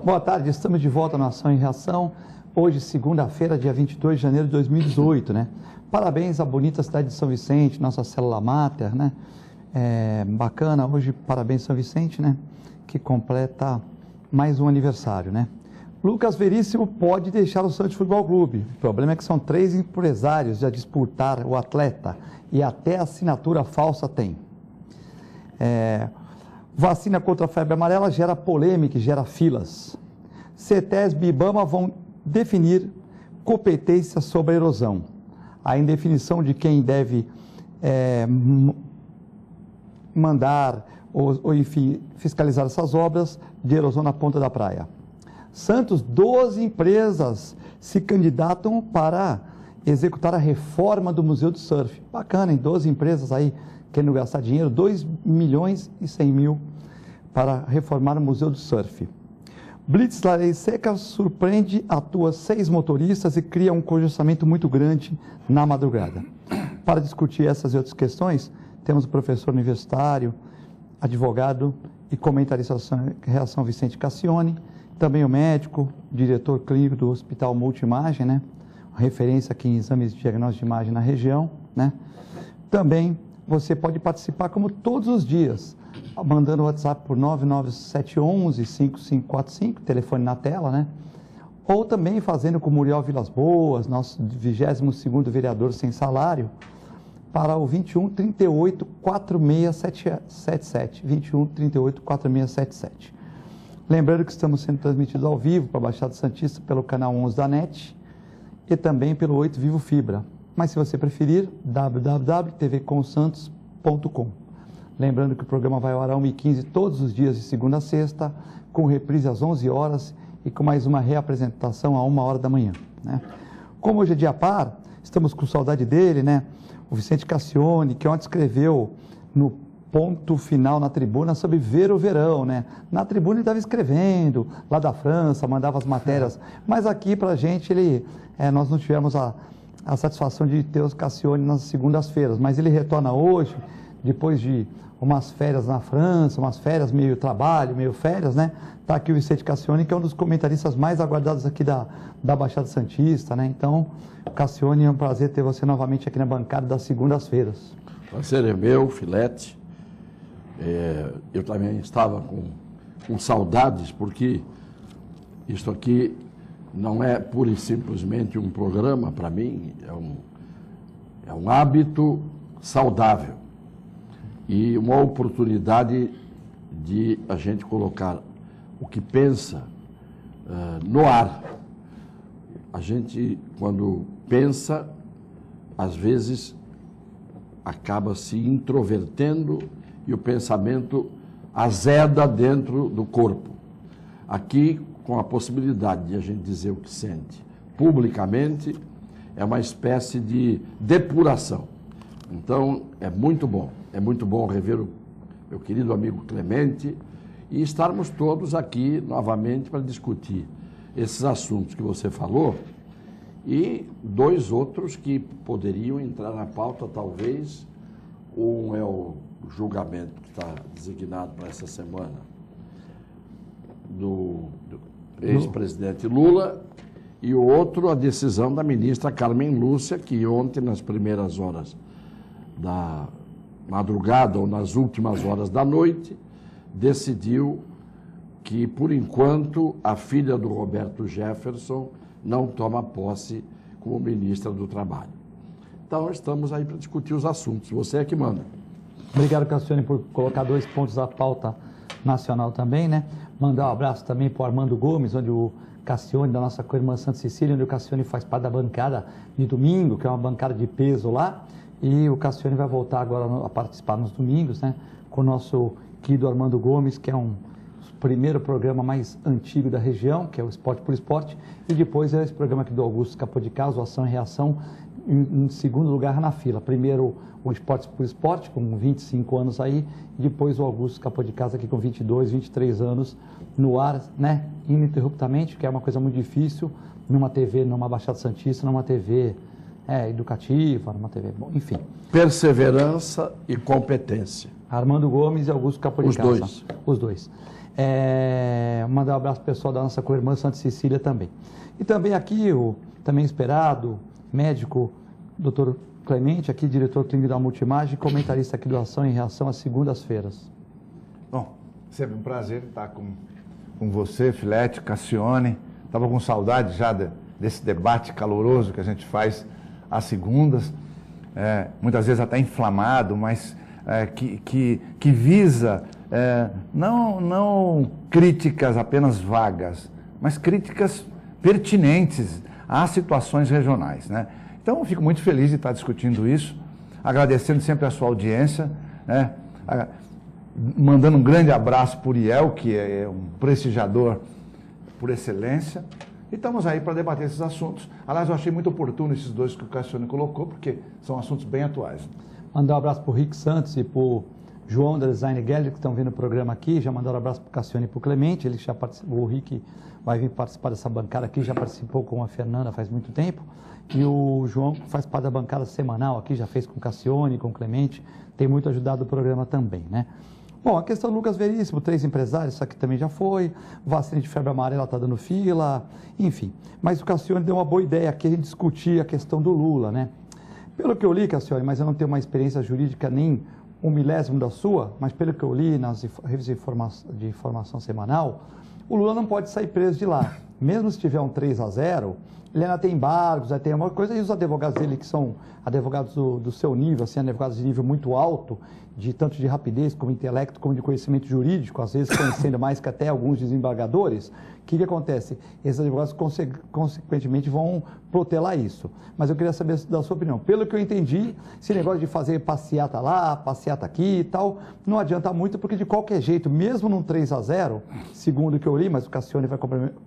Boa tarde, estamos de volta na Ação e Reação. Hoje, segunda-feira, dia 22 de janeiro de 2018, né? Parabéns à bonita cidade de São Vicente, nossa célula máter, né? Bacana, hoje, parabéns São Vicente, né? Que completa mais um aniversário, né? Lucas Veríssimo pode deixar o Santos Futebol Clube. O problema é que são 3 empresários a disputar o atleta e até assinatura falsa tem. Vacina contra a febre amarela gera polêmica e gera filas. CETESB e IBAMA vão definir competência sobre a erosão. A indefinição de quem deve mandar ou, enfim, fiscalizar essas obras de erosão na ponta da praia. Santos, 12 empresas se candidatam para executar a reforma do Museu do Surf. Bacana, hein? 12 empresas aí querendo gastar dinheiro, 2.100.000 para reformar o Museu do Surf. Blitz Lei Seca surpreende, atua 6 motoristas e cria um congestionamento muito grande na madrugada. Para discutir essas e outras questões, temos o professor universitário, advogado e comentarista da Reação Vicente Cassione, também o médico, diretor clínico do Hospital Multimagem, né? Referência aqui em exames de diagnóstico de imagem na região, né? Também você pode participar como todos os dias, mandando o WhatsApp por 99711-5545, telefone na tela, né? Ou também fazendo com o Muriel Vilas Boas, nosso 22º vereador sem salário, para o 21 38 4677, 21 38 4677. Lembrando que estamos sendo transmitidos ao vivo para a Baixada Santista pelo canal 11 da NET e também pelo 8 Vivo Fibra. Mas se você preferir, www.tvcomsantos.com. Lembrando que o programa vai ao ar às 1h15 todos os dias de segunda a sexta, com reprise às 11 horas e com mais uma reapresentação a 1h da manhã, né? Como hoje é dia par, estamos com saudade dele, né? O Vicente Cassione, que ontem escreveu no ponto final na tribuna sobre ver o verão, né? Na tribuna ele estava escrevendo, lá da França, mandava as matérias, mas aqui pra gente nós não tivemos a satisfação de ter o Cassione nas segundas-feiras, mas ele retorna hoje, depois de umas férias na França, umas férias meio trabalho, meio férias, né? Está aqui o Vicente Cassione, que é um dos comentaristas mais aguardados aqui da Baixada Santista, né? Então, Cassione, é um prazer ter você novamente aqui na bancada das segundas-feiras. Prazer é meu, Filete. Eu também estava com saudades, porque isto aqui não é pura e simplesmente um programa, para mim, é um hábito saudável e uma oportunidade de a gente colocar o que pensa no ar. A gente, quando pensa, às vezes acaba se introvertendo e o pensamento azeda dentro do corpo. Aqui, com a possibilidade de a gente dizer o que sente publicamente, é uma espécie de depuração. Então, é muito bom rever o meu querido amigo Clemente e estarmos todos aqui novamente para discutir esses assuntos que você falou e 2 outros que poderiam entrar na pauta, talvez. Um é o julgamento que está designado para essa semana do ex-presidente Lula, e o outro, a decisão da ministra Carmen Lúcia, que ontem, nas primeiras horas da madrugada ou nas últimas horas da noite, decidiu que, por enquanto, a filha do Roberto Jefferson não toma posse como ministra do Trabalho. Então, estamos aí para discutir os assuntos. Você é que manda. Obrigado, Cassione, por colocar 2 pontos da pauta nacional também, né? Mandar um abraço também para o Armando Gomes, onde o Cassione, da nossa co-irmã Santa Cecília, onde o Cassione faz parte da bancada de domingo, que é uma bancada de peso lá, e o Cassione vai voltar agora a participar nos domingos, né? Com o nosso querido Armando Gomes, que é o primeiro programa mais antigo da região, que é o Esporte por Esporte, e depois é esse programa aqui do Augusto Capô de Caso, Ação e Reação, em segundo lugar na fila. Primeiro o Esporte por Esporte, com 25 anos aí, e depois o Augusto Capô de Casa aqui com 22, 23 anos no ar, né, ininterruptamente, que é uma coisa muito difícil numa TV, numa Baixada Santista, numa TV Educativa, numa TV, bom, enfim. Perseverança e competência. Armando Gomes e Augusto Capolicasa. Os dois. Mandar um abraço pro pessoal da nossa co-irmã Santa Cecília também. E também aqui o também esperado médico Dr. Clemente, aqui diretor clínico da Multimagem, comentarista aqui do Ação e Reação às segundas-feiras. Bom, sempre um prazer estar com você, Filete, Cassione. Estava com saudade já desse debate caloroso que a gente faz às segundas, muitas vezes até inflamado, mas que visa não críticas apenas vagas, mas críticas pertinentes às situações regionais, né? Então, eu fico muito feliz de estar discutindo isso, agradecendo sempre a sua audiência, né? Mandando um grande abraço para o Uriel, que é um prestigiador por excelência, e estamos aí para debater esses assuntos. Aliás, eu achei muito oportuno esses dois que o Cassione colocou, porque são assuntos bem atuais. Mandar um abraço para o Rick Santos e para o João da Design Gallery, que estão vendo o programa aqui. Já mandaram um abraço para o Cassione e para o Clemente. Ele já participou, o Rick vai vir participar dessa bancada aqui, já participou com a Fernanda faz muito tempo. E o João faz parte da bancada semanal aqui, já fez com o Cassione, com o Clemente. Tem muito ajudado o programa também, né? Bom, a questão do Lucas Veríssimo, 3 empresários, isso aqui também já foi. Vacina de febre amarela está dando fila, enfim. Mas o Cassione deu uma boa ideia aqui, a gente discutir a questão do Lula, né? Pelo que eu li, Cassione, mas eu não tenho uma experiência jurídica nem 1/1000 da sua, mas pelo que eu li nas revistas de informação semanal, o Lula não pode sair preso de lá. Mesmo se tiver um 3-0, ele ainda tem embargos, ainda tem uma coisa, e os advogados dele, que são advogados do seu nível, assim, advogados de nível muito alto, tanto de rapidez, como intelecto, como de conhecimento jurídico, às vezes conhecendo mais que até alguns desembargadores, o que acontece? Esses advogados, consequentemente, vão protelar isso. Mas eu queria saber da sua opinião. Pelo que eu entendi, esse negócio de fazer passeata lá, passeata aqui e tal, não adianta muito, porque de qualquer jeito, mesmo num 3-0, segundo o que eu li, mas o Cassione vai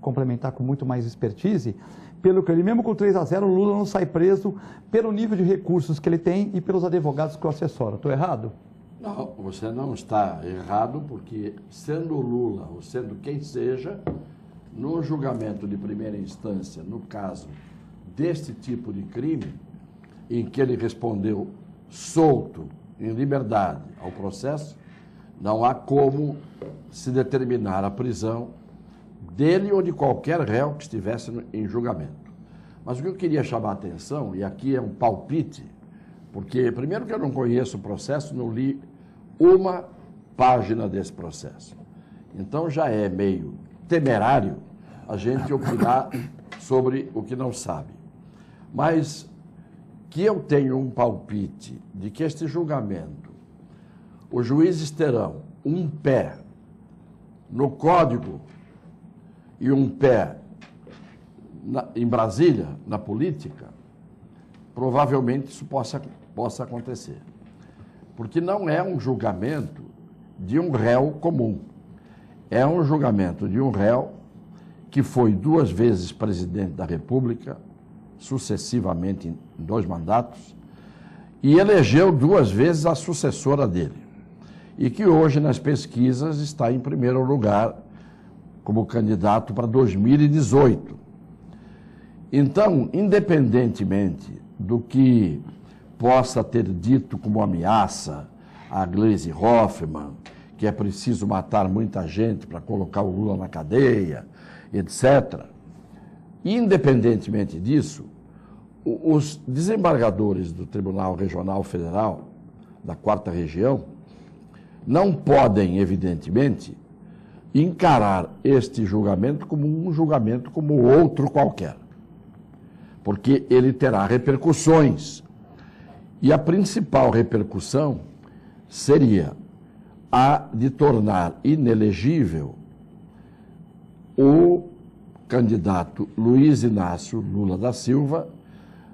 complementar com muito mais expertise, pelo que eu li, mesmo com 3-0, o Lula não sai preso pelo nível de recursos que ele tem e pelos advogados que o assessoram. Estou errado? Não, você não está errado, porque sendo o Lula ou sendo quem seja, no julgamento de primeira instância, no caso deste tipo de crime, em que ele respondeu solto, em liberdade, ao processo, não há como se determinar a prisão dele ou de qualquer réu que estivesse em julgamento. Mas o que eu queria chamar a atenção, e aqui é um palpite, porque, primeiro, que eu não conheço o processo, não li uma página desse processo. Então, já é meio temerário a gente opinar sobre o que não sabe. Mas que eu tenho um palpite de que este julgamento, os juízes terão um pé no Código e um pé em Brasília, na política, provavelmente isso possa acontecer. Porque não é um julgamento de um réu comum. É um julgamento de um réu que foi 2 vezes presidente da República, sucessivamente em 2 mandatos, e elegeu 2 vezes a sucessora dele. E que hoje, nas pesquisas, está em primeiro lugar como candidato para 2018. Então, independentemente do que possa ter dito como ameaça a Gleisi Hoffmann, que é preciso matar muita gente para colocar o Lula na cadeia, etc. Independentemente disso, os desembargadores do Tribunal Regional Federal, da 4ª Região, não podem, evidentemente, encarar este julgamento como um julgamento como outro qualquer, porque ele terá repercussões. E a principal repercussão seria a de tornar inelegível o candidato Luiz Inácio Lula da Silva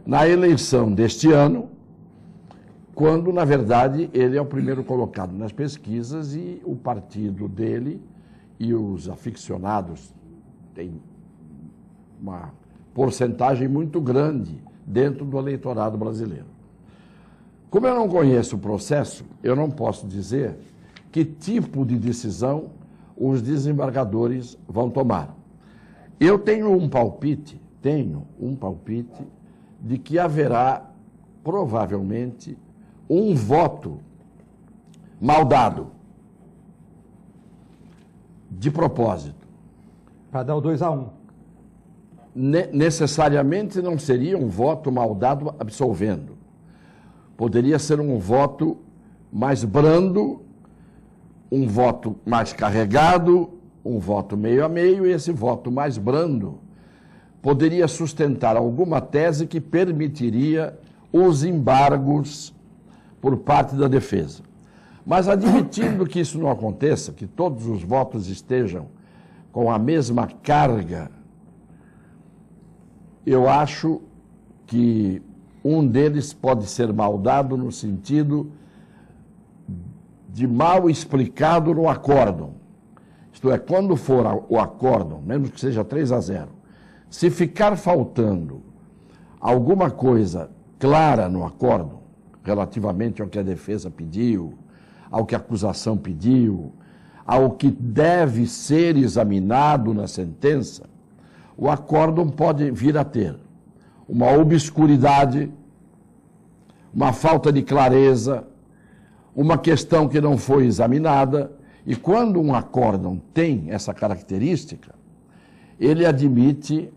na eleição deste ano, quando, na verdade, ele é o primeiro colocado nas pesquisas e o partido dele e os aficionados têm uma porcentagem muito grande dentro do eleitorado brasileiro. Como eu não conheço o processo, eu não posso dizer que tipo de decisão os desembargadores vão tomar. Eu tenho um palpite de que haverá, provavelmente, um voto mal dado, de propósito. Para dar o 2-1. Necessariamente não seria um voto mal dado absolvendo. Poderia ser um voto mais brando, um voto mais carregado, um voto meio a meio, e esse voto mais brando poderia sustentar alguma tese que permitiria os embargos por parte da defesa. Mas admitindo que isso não aconteça, que todos os votos estejam com a mesma carga, eu acho que um deles pode ser mal dado no sentido de mal explicado no acórdão. Isto é, quando for o acórdão, mesmo que seja 3-0, se ficar faltando alguma coisa clara no acórdão, relativamente ao que a defesa pediu, ao que a acusação pediu, ao que deve ser examinado na sentença, o acórdão pode vir a ter uma obscuridade, uma falta de clareza, uma questão que não foi examinada, e quando um acórdão tem essa característica, ele admite,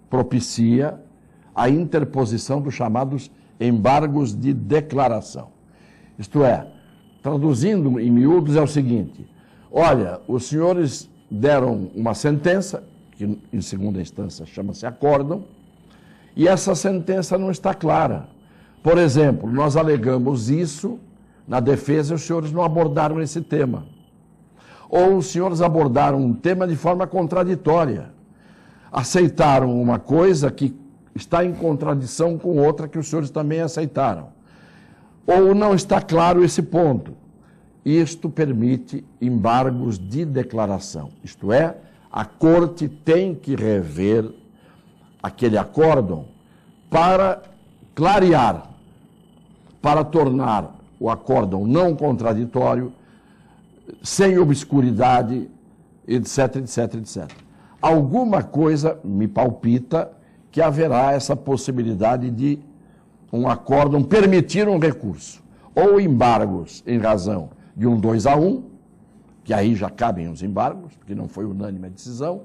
propicia a interposição dos chamados embargos de declaração. Isto é, traduzindo em miúdos, é o seguinte: olha, os senhores deram uma sentença, que em segunda instância chama-se acórdão, e essa sentença não está clara. Por exemplo, nós alegamos isso na defesa e os senhores não abordaram esse tema. Ou os senhores abordaram um tema de forma contraditória. Aceitaram uma coisa que está em contradição com outra que os senhores também aceitaram. Ou não está claro esse ponto. Isto permite embargos de declaração. Isto é, a Corte tem que rever aquele acórdão para clarear, para tornar o acórdão não contraditório, sem obscuridade, etc, etc, etc. Alguma coisa me palpita que haverá essa possibilidade de um acórdão permitir um recurso, ou embargos em razão de um 2-1, que aí já cabem os embargos, porque não foi unânime a decisão,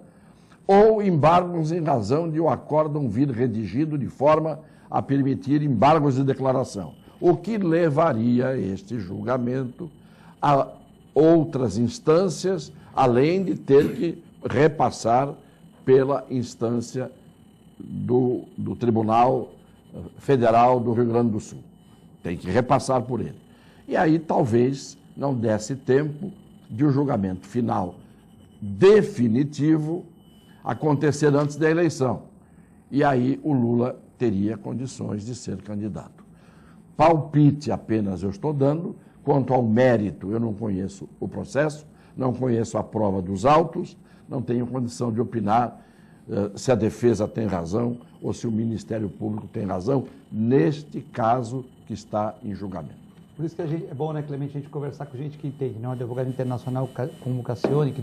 ou embargos em razão de o acórdão vir redigido de forma a permitir embargos de declaração, o que levaria este julgamento a outras instâncias, além de ter que repassar pela instância do Tribunal Federal do Rio Grande do Sul. Tem que repassar por ele. E aí talvez não desse tempo de o julgamento final definitivo acontecer antes da eleição. E aí o Lula teria condições de ser candidato. Palpite apenas eu estou dando. Quanto ao mérito, eu não conheço o processo, não conheço a prova dos autos, não tenho condição de opinar se a defesa tem razão ou se o Ministério Público tem razão, neste caso que está em julgamento. Por isso que é bom, né, Clemente, a gente conversar com gente que entende, né? Um advogado internacional como o Cassione, que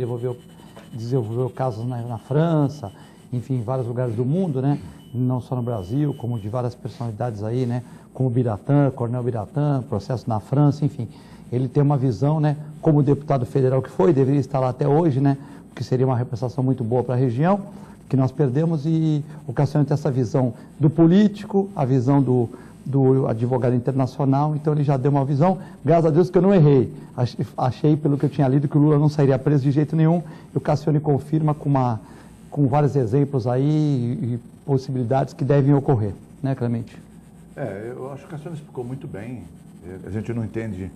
desenvolveu casos na França, enfim, em vários lugares do mundo, né? Não só no Brasil, como de várias personalidades aí, né? Como Biratã, Coronel Biratã, processo na França, enfim. Ele tem uma visão, né? Como deputado federal que foi, deveria estar lá até hoje, né? Porque seria uma representação muito boa para a região, que nós perdemos, e o Cassione tem essa visão do político, a visão do advogado internacional, então ele já deu uma visão, graças a Deus que eu não errei. Achei, pelo que eu tinha lido, que o Lula não sairia preso de jeito nenhum, e o Cassione confirma com vários exemplos aí e possibilidades que devem ocorrer, né, Clemente? Eu acho que o Cassione explicou muito bem. A gente não entende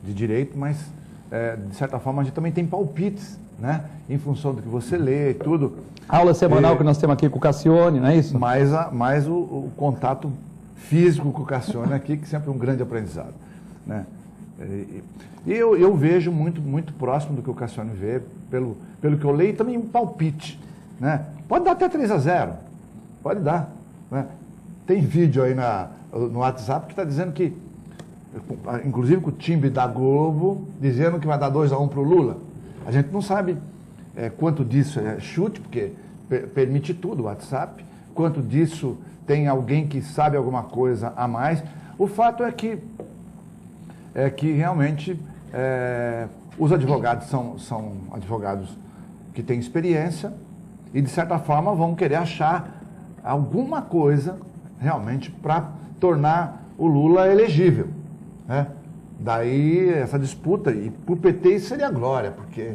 de direito, mas de certa forma a gente também tem palpites, né? Em função do que você lê e tudo. A aula semanal que nós temos aqui com o Cassione, não é isso? Mais o contato físico com o Cassione aqui, que sempre é um grande aprendizado, né? E eu vejo muito próximo do que o Cassione vê, pelo que eu leio, também um palpite, né? Pode dar até 3-0, pode dar, né? Tem vídeo aí no WhatsApp que está dizendo que, inclusive com o time da Globo, dizendo que vai dar 2-1 para o Lula. A gente não sabe quanto disso é chute, porque permite tudo o WhatsApp, quanto disso tem alguém que sabe alguma coisa a mais. O fato é que realmente os advogados são advogados que têm experiência e, de certa forma, vão querer achar alguma coisa realmente para tornar o Lula elegível, né? Daí essa disputa, e para o PT isso seria glória, porque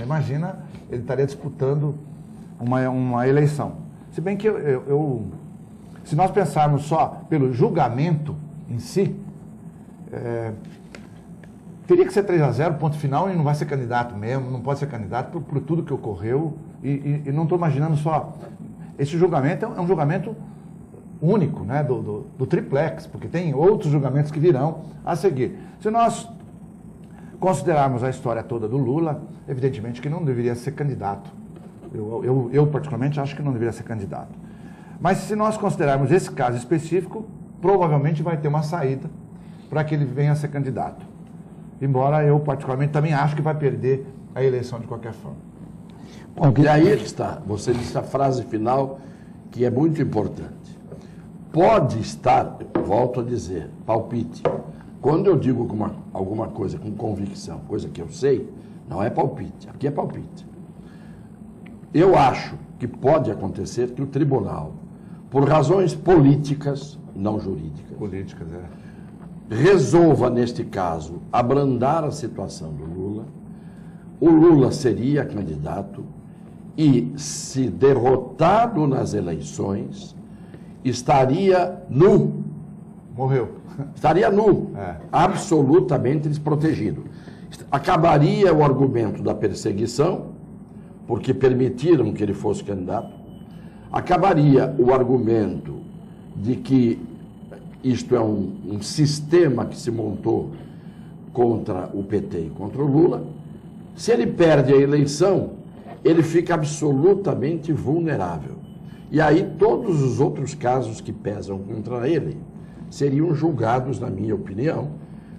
imagina, ele estaria disputando uma eleição. Se bem que se nós pensarmos só pelo julgamento em si, teria que ser 3-0, ponto final, e não vai ser candidato mesmo, não pode ser candidato por tudo que ocorreu, e não estou imaginando só. Esse julgamento é um julgamento único, né, do triplex, porque tem outros julgamentos que virão a seguir. Se nós considerarmos a história toda do Lula, evidentemente que não deveria ser candidato. Eu particularmente acho que não deveria ser candidato. Mas se nós considerarmos esse caso específico, provavelmente vai ter uma saída para que ele venha a ser candidato. Embora eu particularmente também acho que vai perder a eleição de qualquer forma. E aí é que está, você disse a frase final que é muito importante. Pode estar, volto a dizer, palpite. Quando eu digo alguma coisa com convicção, coisa que eu sei, não é palpite, aqui é palpite. Eu acho que pode acontecer que o tribunal, por razões políticas, não jurídicas, resolva, neste caso, abrandar a situação do Lula. O Lula seria candidato e, se derrotado nas eleições, estaria nu. Morreu. Estaria nu, absolutamente desprotegido. Acabaria o argumento da perseguição, porque permitiram que ele fosse candidato. Acabaria o argumento de que isto é um sistema que se montou contra o PT e contra o Lula. Se ele perde a eleição, ele fica absolutamente vulnerável. E aí todos os outros casos que pesam contra ele seriam julgados, na minha opinião,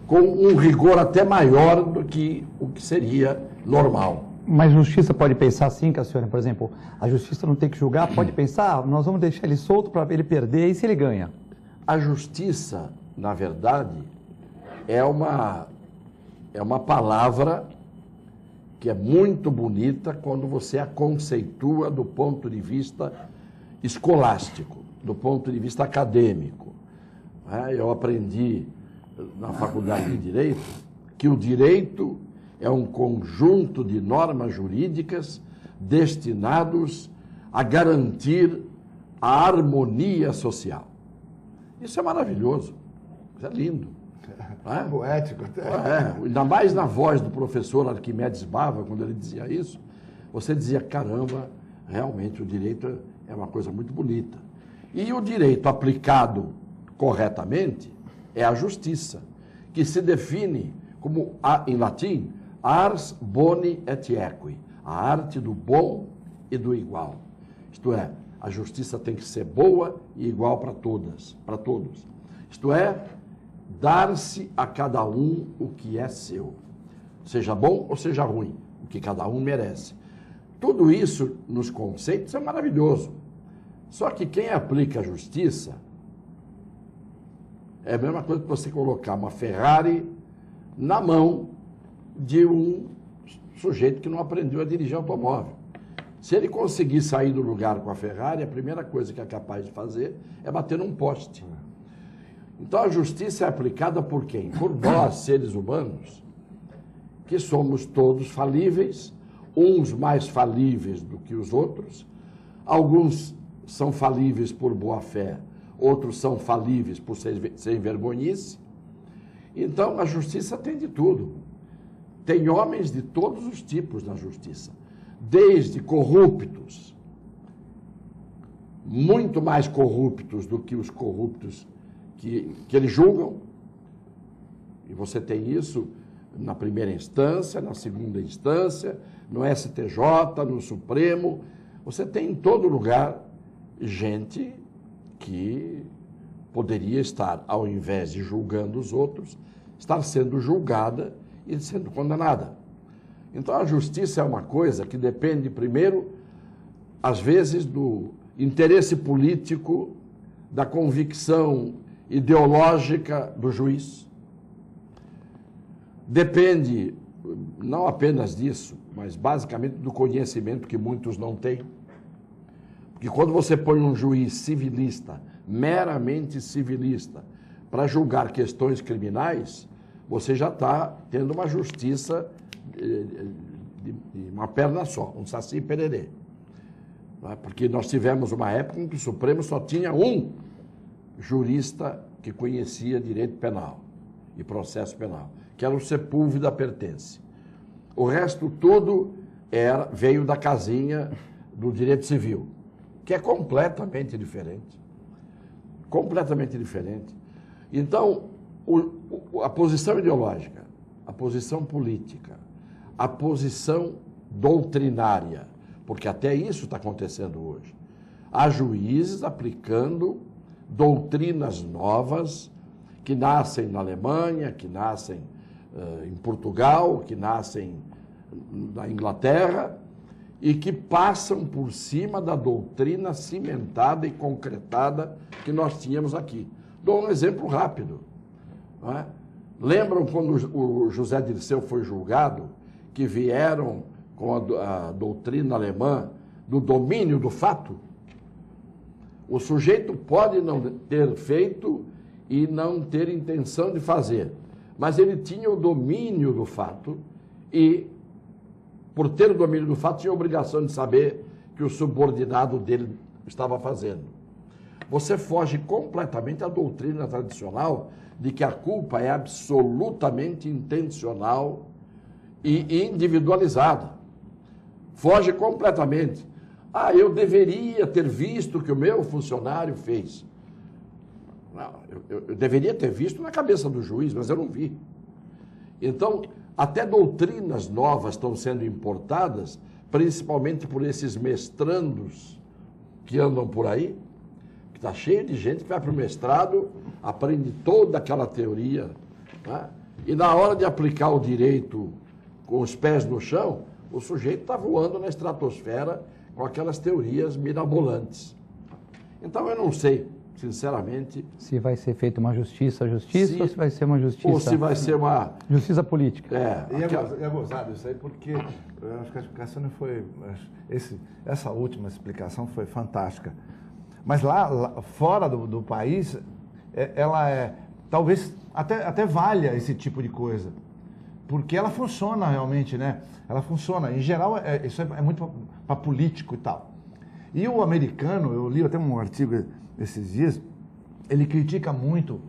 com um rigor até maior do que o que seria normal. Mas a justiça pode pensar assim, Cassione, por exemplo, a justiça não tem que julgar, pode pensar, nós vamos deixar ele solto para ele perder, e se ele ganha? A justiça, na verdade, é uma palavra que é muito bonita quando você a conceitua do ponto de vista escolástico, do ponto de vista acadêmico. Eu aprendi na faculdade de Direito que o direito é um conjunto de normas jurídicas destinados a garantir a harmonia social. Isso é maravilhoso, isso é lindo. É poético até. Ainda mais na voz do professor Arquimedes Bava, quando ele dizia isso, você dizia, caramba, realmente o direito é uma coisa muito bonita. E o direito aplicado corretamente é a justiça, que se define como, em latim, ars boni et equi, a arte do bom e do igual. Isto é, a justiça tem que ser boa e igual para todos. Isto é, dar-se a cada um o que é seu, seja bom ou seja ruim, o que cada um merece. Tudo isso, nos conceitos, é maravilhoso. Só que quem aplica a justiça é a mesma coisa que você colocar uma Ferrari na mão de um sujeito que não aprendeu a dirigir automóvel. Se ele conseguir sair do lugar com a Ferrari, a primeira coisa que é capaz de fazer é bater num poste. Então a justiça é aplicada por quem? Por nós, seres humanos, que somos todos falíveis, uns mais falíveis do que os outros, alguns são falíveis por boa fé, outros são falíveis por sem vergonhice. Então a justiça tem de tudo. Tem homens de todos os tipos na justiça, desde corruptos, muito mais corruptos do que os corruptos que eles julgam, e você tem isso na primeira instância, na segunda instância, no STJ, no Supremo, você tem em todo lugar gente que poderia estar, ao invés de julgando os outros, estar sendo julgada e sendo condenada. Então a justiça é uma coisa que depende primeiro, às vezes, do interesse político da convicção ideológica do juiz. Depende não apenas disso, mas basicamente do conhecimento que muitos não têm. Porque quando você põe um juiz civilista, meramente civilista, para julgar questões criminais, você já está tendo uma justiça de uma perna só, um saci pererê. Porque nós tivemos uma época em que o Supremo só tinha um jurista que conhecia direito penal e processo penal, que era o Sepúlveda Pertence. O resto tudo veio da casinha do direito civil, que é completamente diferente. Completamente diferente. Então, a posição ideológica, a posição política, a posição doutrinária, porque até isso está acontecendo hoje. Há juízes aplicando doutrinas novas que nascem na Alemanha, que nascem em Portugal, que nascem na Inglaterra e que passam por cima da doutrina cimentada e concretada que nós tínhamos aqui. Dou um exemplo rápido. Não é? Lembram quando o José Dirceu foi julgado, que vieram com a doutrina alemã do domínio do fato? O sujeito pode não ter feito e não ter intenção de fazer, mas ele tinha o domínio do fato e, por ter o domínio do fato, tinha a obrigação de saber que o subordinado dele estava fazendo. Você foge completamente à doutrina tradicional de que a culpa é absolutamente intencional e individualizada. Foge completamente. Eu deveria ter visto o que o meu funcionário fez. Não, eu deveria ter visto na cabeça do juiz, mas eu não vi. Então, até doutrinas novas estão sendo importadas, principalmente por esses mestrandos que andam por aí, que está cheio de gente que vai para o mestrado, aprende toda aquela teoria, né? E na hora de aplicar o direito com os pés no chão, o sujeito está voando na estratosfera com aquelas teorias mirabolantes. Então, eu não sei, sinceramente... Se vai ser feita uma justiça ou se vai ser uma justiça... Ou se vai ser uma... Justiça política. É gozado isso aí, porque eu acho que a explicação foi... Essa última explicação foi fantástica. Mas lá fora do país, ela talvez até valha esse tipo de coisa. Porque ela funciona realmente, né? Ela funciona. Em geral, isso é muito para político e tal. E o americano, eu li até um artigo esses dias, ele critica muito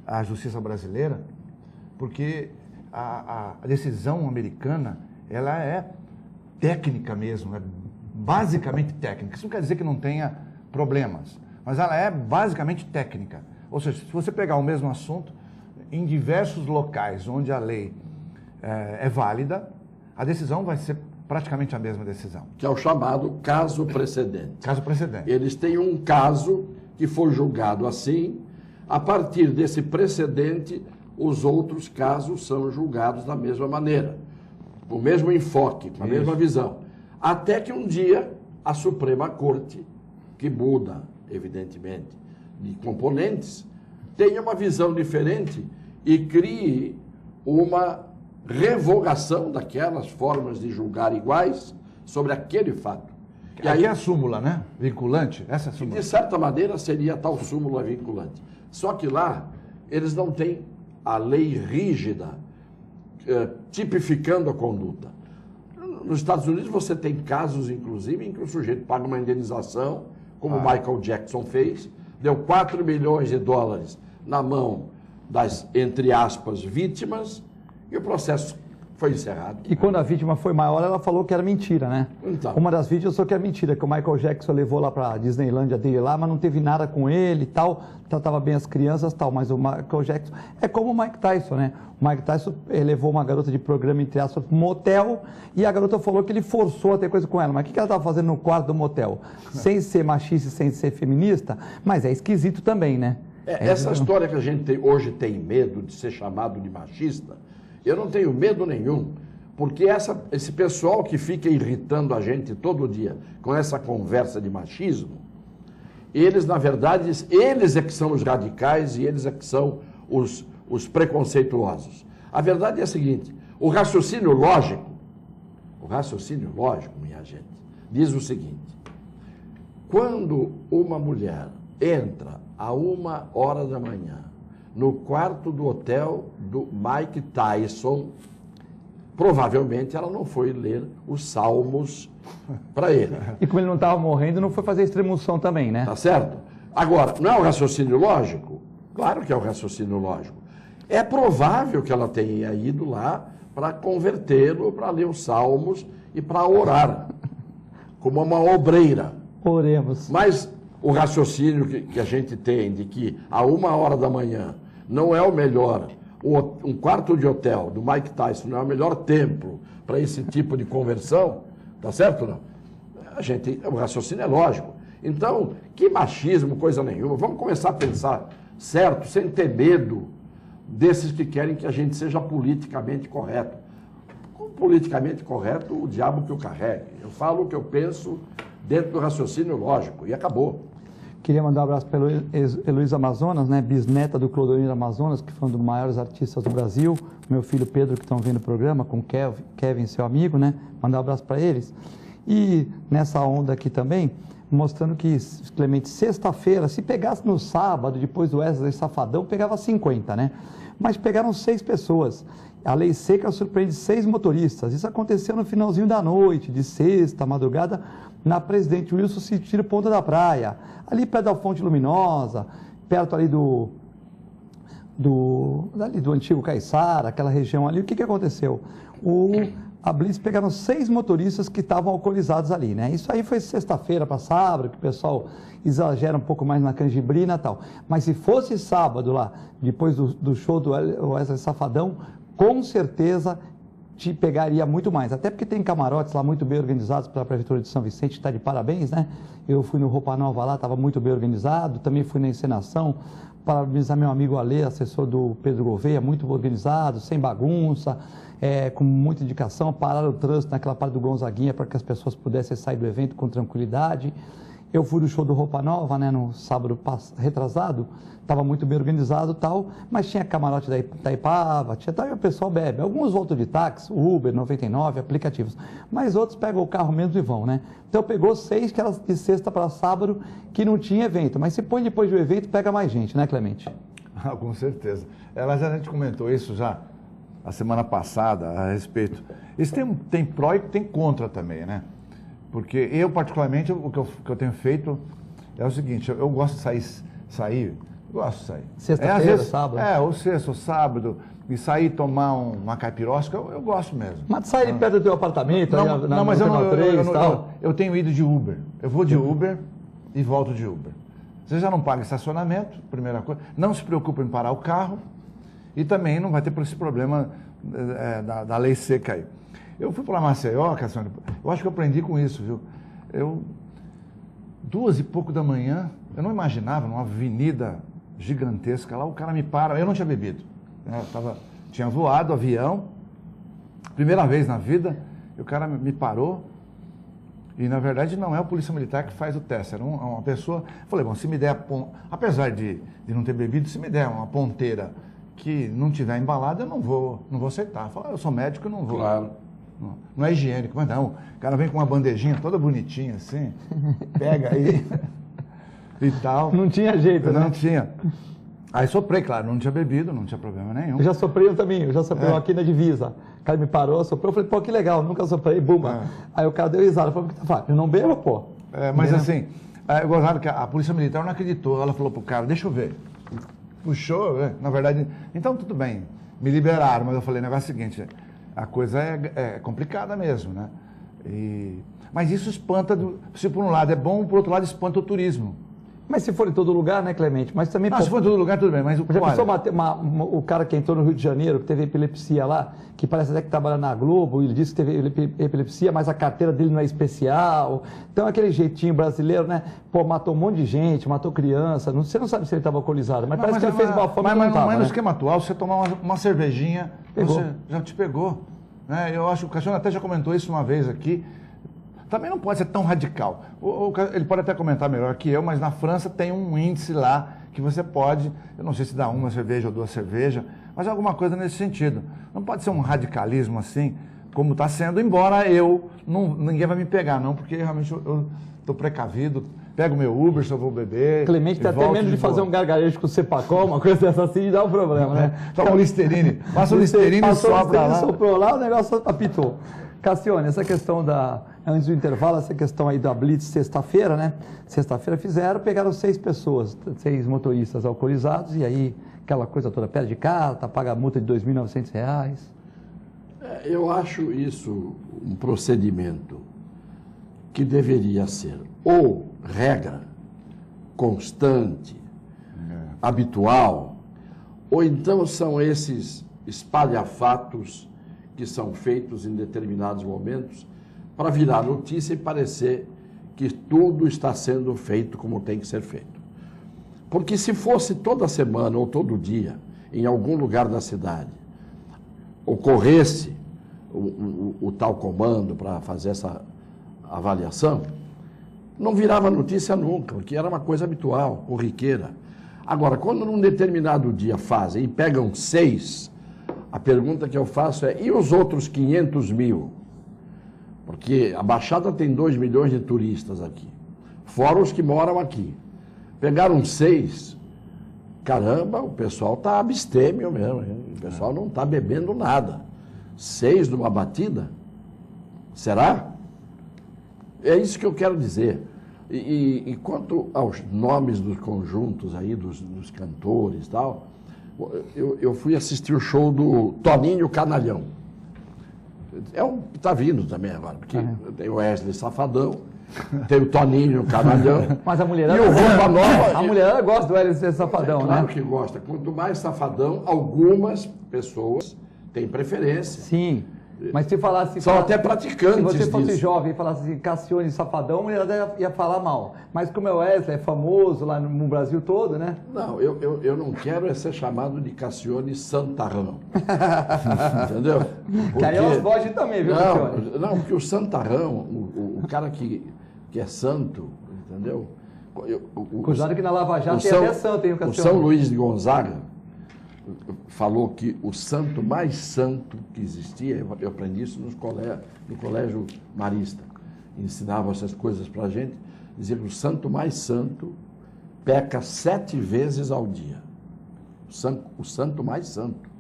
a justiça brasileira, porque a decisão americana, ela é técnica mesmo, é basicamente técnica. Isso não quer dizer que não tenha problemas, mas ela é basicamente técnica. Ou seja, se você pegar o mesmo assunto, em diversos locais onde a lei é válida, a decisão vai ser praticamente a mesma decisão. Que é o chamado caso precedente. Caso precedente. Eles têm um caso que foi julgado assim, a partir desse precedente, os outros casos são julgados da mesma maneira, com o mesmo enfoque, com a mesma visão. Até que um dia a Suprema Corte, que muda, evidentemente, de componentes, tenha uma visão diferente e crie uma revogação daquelas formas de julgar iguais sobre aquele fato. E aí é a súmula, né? Vinculante, essa é a súmula. De certa maneira seria a tal súmula vinculante. Só que lá eles não têm a lei rígida tipificando a conduta. Nos Estados Unidos você tem casos, inclusive, em que o sujeito paga uma indenização, como o Michael Jackson fez, deu 4 milhões de dólares na mão das, entre aspas, vítimas, e o processo foi encerrado. E quando a vítima foi maior, ela falou que era mentira, né? Então. Uma das vítimas falou que era mentira, que o Michael Jackson levou lá para a Disneylândia dele lá, mas não teve nada com ele e tal, tratava bem as crianças e tal, mas o Michael Jackson é como o Mike Tyson, né? O Mike Tyson levou uma garota de programa, entre aspas, para um motel, e a garota falou que ele forçou a ter coisa com ela. Mas o que ela estava fazendo no quarto do motel? Sem ser machista e sem ser feminista, mas é esquisito também, né? Essa história que a gente hoje tem medo de ser chamado de machista, eu não tenho medo nenhum, porque esse pessoal que fica irritando a gente todo dia com essa conversa de machismo, Eles, na verdade, eles é que são os radicais e eles é que são os preconceituosos. A verdade é a seguinte, o raciocínio lógico, minha gente, diz o seguinte: quando uma mulher entra a 1h da manhã no quarto do hotel do Mike Tyson, provavelmente ela não foi ler os salmos para ele. E como ele não estava morrendo, não foi fazer extremunção também, né? Tá certo? Agora, não é um raciocínio lógico? Claro que é um raciocínio lógico. É provável que ela tenha ido lá para convertê-lo, para ler os salmos e para orar, como uma obreira. Oremos. Mas o raciocínio que a gente tem de que a 1h da manhã não é o melhor, um quarto de hotel do Mike Tyson não é o melhor templo para esse tipo de conversão, tá certo ou não? O raciocínio é lógico. Então, que machismo, coisa nenhuma. Vamos começar a pensar certo, sem ter medo desses que querem que a gente seja politicamente correto. Politicamente correto, o diabo que eu carregue. Eu falo o que eu penso dentro do raciocínio lógico e acabou. Queria mandar um abraço para Heloísa Amazonas, né, bisneta do Clodomiro Amazonas, que foi um dos maiores artistas do Brasil. Meu filho Pedro, que estão vendo o programa, com Kevin, seu amigo, né? Mandar um abraço para eles. E nessa onda aqui também, mostrando que, Clemente, sexta-feira, se pegasse no sábado, depois do Wesley Safadão, pegava 50, né? Mas pegaram 6 pessoas. A lei seca surpreende 6 motoristas. Isso aconteceu no finalzinho da noite, de sexta, madrugada, na Presidente Wilson Citiro Ponta da Praia, ali perto da Fonte Luminosa, perto ali do antigo Caiçara, aquela região ali. O que aconteceu? A Blitz pegaram 6 motoristas que estavam alcoolizados ali, né? Isso aí foi sexta-feira para sábado, que o pessoal exagera um pouco mais na canjibrina e tal. Mas se fosse sábado lá, depois do show do Wesley Safadão, com certeza te pegaria muito mais. Até porque tem camarotes lá muito bem organizados pela Prefeitura de São Vicente, está de parabéns, né? Eu fui no Roupa Nova lá, estava muito bem organizado. Também fui na encenação, parabenizar meu amigo Alê, assessor do Pedro Gouveia, muito organizado, sem bagunça, com muita indicação. Pararam o trânsito naquela parte do Gonzaguinha para que as pessoas pudessem sair do evento com tranquilidade. Eu fui no show do Roupa Nova, né, no sábado retrasado, estava muito bem organizado e tal, mas tinha camarote da Itaipava, tinha até o pessoal bebe. Alguns voltam de táxi, Uber, 99, aplicativos, mas outros pegam o carro mesmo e vão, né? Então pegou 6 que era de sexta para sábado, que não tinha evento, mas se põe depois do evento, pega mais gente, né, Clemente? Ah, com certeza. Mas a gente comentou isso já a semana passada a respeito. Isso tem pró e tem contra também, né? Porque eu, particularmente, o que eu tenho feito é o seguinte, eu gosto de sair, gosto de sair. Sexta-feira, sábado? Ou sexta, ou sábado, e sair tomar uma caipirosca, eu gosto mesmo. Mas sair perto do teu apartamento, mas eu tenho ido de Uber. Eu vou de Uber e volto de Uber. Você já não paga estacionamento, primeira coisa. Não se preocupe em parar o carro e também não vai ter esse problema da lei seca aí. Eu fui para Maceió, Cassiano, eu acho que eu aprendi com isso, viu? 2h e pouco da manhã, eu não imaginava, numa avenida gigantesca lá, o cara me para, eu não tinha bebido, né? Tinha voado avião, primeira vez na vida, e o cara me parou, e na verdade não é o polícia militar que faz o teste, era uma pessoa, eu falei, bom, se me der, apesar de não ter bebido, se me der uma ponteira que não tiver embalada, eu não vou aceitar. Eu falei, eu sou médico, eu não vou. Claro. Não é higiênico, mas não. O cara vem com uma bandejinha toda bonitinha assim, pega aí e tal. Não tinha jeito, né? Não tinha. Aí soprei, claro, não tinha bebido, não tinha problema nenhum. Eu já soprei também, aqui na divisa. O cara me parou, soprou, eu falei, pô, que legal, nunca soprei, bumba. Aí o cara deu risada, falou, o que tá fazendo? Eu não bebo, pô. Mas assim, eu gostava que a polícia militar não acreditou, ela falou pro cara, deixa eu ver. Puxou, na verdade, então tudo bem, me liberaram, mas eu falei, o negócio é o seguinte, a coisa é complicada mesmo, né? Mas isso espanta, se por um lado é bom, por outro lado espanta o turismo. Mas se for em todo lugar, né, Clemente? Mas também... se for em todo lugar, tudo bem, mas... Já pensou o cara que entrou no Rio de Janeiro, que teve epilepsia lá, que parece até que trabalha na Globo, ele disse que teve epilepsia, mas a carteira dele não é especial. Então, aquele jeitinho brasileiro, né? Pô, matou um monte de gente, matou criança. Você não sabe se ele estava alcoolizado, mas parece que ele fez uma fome que não estava, mas no né? esquema atual, você tomar uma cervejinha, você já te pegou. Né? Eu acho que o Cassiano até já comentou isso uma vez aqui. também não pode ser tão radical. Ele pode até comentar melhor que eu, mas na França tem um índice lá que você pode, eu não sei se dá uma cerveja ou 2 cervejas, mas alguma coisa nesse sentido. Não pode ser um radicalismo assim, como está sendo, embora ninguém vai me pegar não, porque realmente eu estou precavido, pego o meu Uber se eu vou beber. Clemente tem até medo de fazer um gargarejo com o Cepacol, uma coisa dessa assim, e dá um problema, né? Toma o Listerine, passa o Listerine e sopra lá. Soprou lá, o negócio apitou. Cassione, essa questão antes do intervalo, essa questão aí da Blitz sexta-feira, né? Sexta-feira pegaram 6 pessoas, 6 motoristas alcoolizados, e aí aquela coisa toda, perde carta, paga a multa de R$ 2.900. Eu acho isso um procedimento que deveria ser ou regra, constante, habitual, ou então são esses espalhafatos que são feitos em determinados momentos para virar notícia e parecer que tudo está sendo feito como tem que ser feito. Porque se fosse toda semana ou todo dia, em algum lugar da cidade, ocorresse o tal comando para fazer essa avaliação, não virava notícia nunca, porque era uma coisa habitual, corriqueira. Agora, quando num determinado dia fazem e pegam 6, a pergunta que eu faço é, e os outros 500 mil? Porque a Baixada tem 2 milhões de turistas aqui, fora os que moram aqui. Pegaram 6, caramba, o pessoal está abstêmio mesmo, hein? O pessoal não está bebendo nada. 6 numa batida? Será? É isso que eu quero dizer. E quanto aos nomes dos conjuntos aí, dos cantores e tal, eu fui assistir o show do Toninho Canalhão. Está vindo também agora, porque tem o Wesley Safadão, tem o Toninho Canalhão. Mas a mulherada, e o Roupa Nova, a mulherada gosta do Wesley Safadão, claro, né? que gosta. Quanto mais Safadão, algumas pessoas têm preferência. Sim. Mas se falasse... São até praticantes Se você fosse disso. jovem e falasse assim, Cassione Safadão, a mulherada ia falar mal. Mas como é o Wesley, é famoso lá no Brasil todo, né? Não, eu não quero ser chamado de Cassione Santarrão. Entendeu? Que aí elas fogem também, viu, Cassione? Não, porque o Santarrão, o cara que é santo, entendeu? Cuidado que na Lava Jato tem até santo, hein, o Cassione? O São Luís de Gonzaga falou que o santo mais santo que existia, eu aprendi isso no colégio marista, ensinava essas coisas para a gente, dizia que o santo mais santo peca 7 vezes ao dia. O santo mais santo.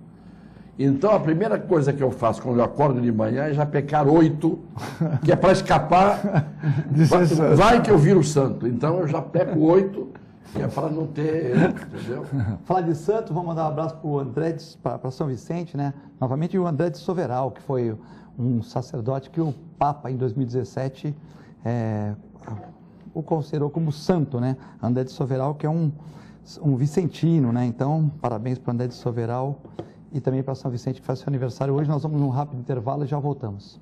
Então a primeira coisa que eu faço quando eu acordo de manhã é já pecar 8, que é para escapar, vai que eu viro santo. Então eu já peco 8, que é para não ter, entendeu? Falar de santo, vamos mandar um abraço para o André, para São Vicente, né? Novamente o André de Soveral, que foi um sacerdote que o Papa, em 2017, o considerou como santo, né? André de Soveral, que é um vicentino, né? Então, parabéns para o André de Soveral e também para São Vicente, que faz seu aniversário hoje. Nós vamos num rápido intervalo e já voltamos.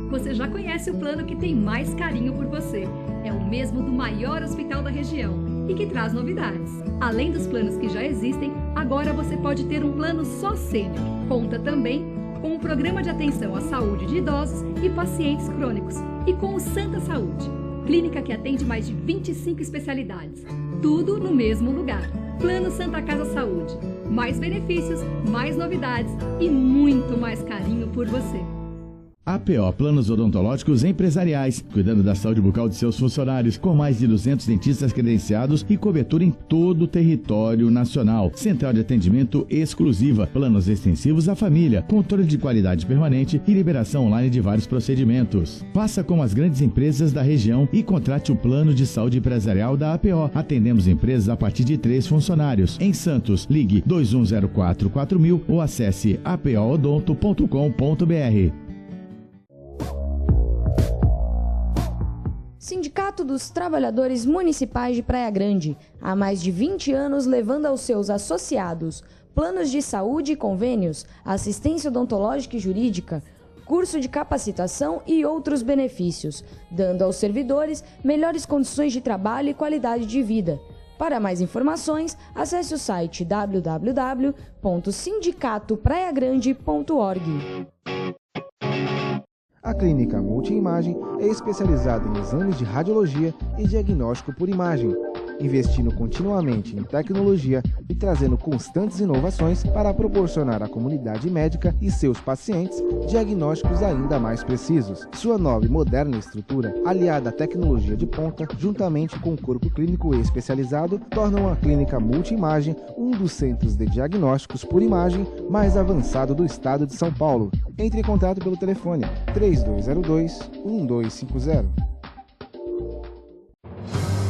Você já conhece o plano que tem mais carinho por você. É o mesmo do maior hospital da região e que traz novidades. Além dos planos que já existem, agora você pode ter um plano só sênior. Conta também com o programa de atenção à saúde de idosos e pacientes crônicos e com o Santa Saúde, clínica que atende mais de 25 especialidades. Tudo no mesmo lugar. Plano Santa Casa Saúde. Mais benefícios, mais novidades e muito mais carinho por você. APO Planos Odontológicos Empresariais, cuidando da saúde bucal de seus funcionários, com mais de 200 dentistas credenciados e cobertura em todo o território nacional. Central de atendimento exclusiva, planos extensivos à família, controle de qualidade permanente e liberação online de vários procedimentos. Faça como as grandes empresas da região e contrate o plano de saúde empresarial da APO. Atendemos empresas a partir de 3 funcionários. Em Santos, ligue 2104-4000 ou acesse apoodonto.com.br. Sindicato dos Trabalhadores Municipais de Praia Grande, há mais de 20 anos levando aos seus associados planos de saúde e convênios, assistência odontológica e jurídica, curso de capacitação e outros benefícios, dando aos servidores melhores condições de trabalho e qualidade de vida. Para mais informações, acesse o site www.sindicatopraiagrande.org. A Clínica Multiimagem é especializada em exames de radiologia e diagnóstico por imagem, investindo continuamente em tecnologia e trazendo constantes inovações para proporcionar à comunidade médica e seus pacientes diagnósticos ainda mais precisos. Sua nova e moderna estrutura, aliada à tecnologia de ponta, juntamente com o corpo clínico especializado, tornam a Clínica Multiimagem um dos centros de diagnósticos por imagem mais avançado do estado de São Paulo. Entre em contato pelo telefone 3202-1250.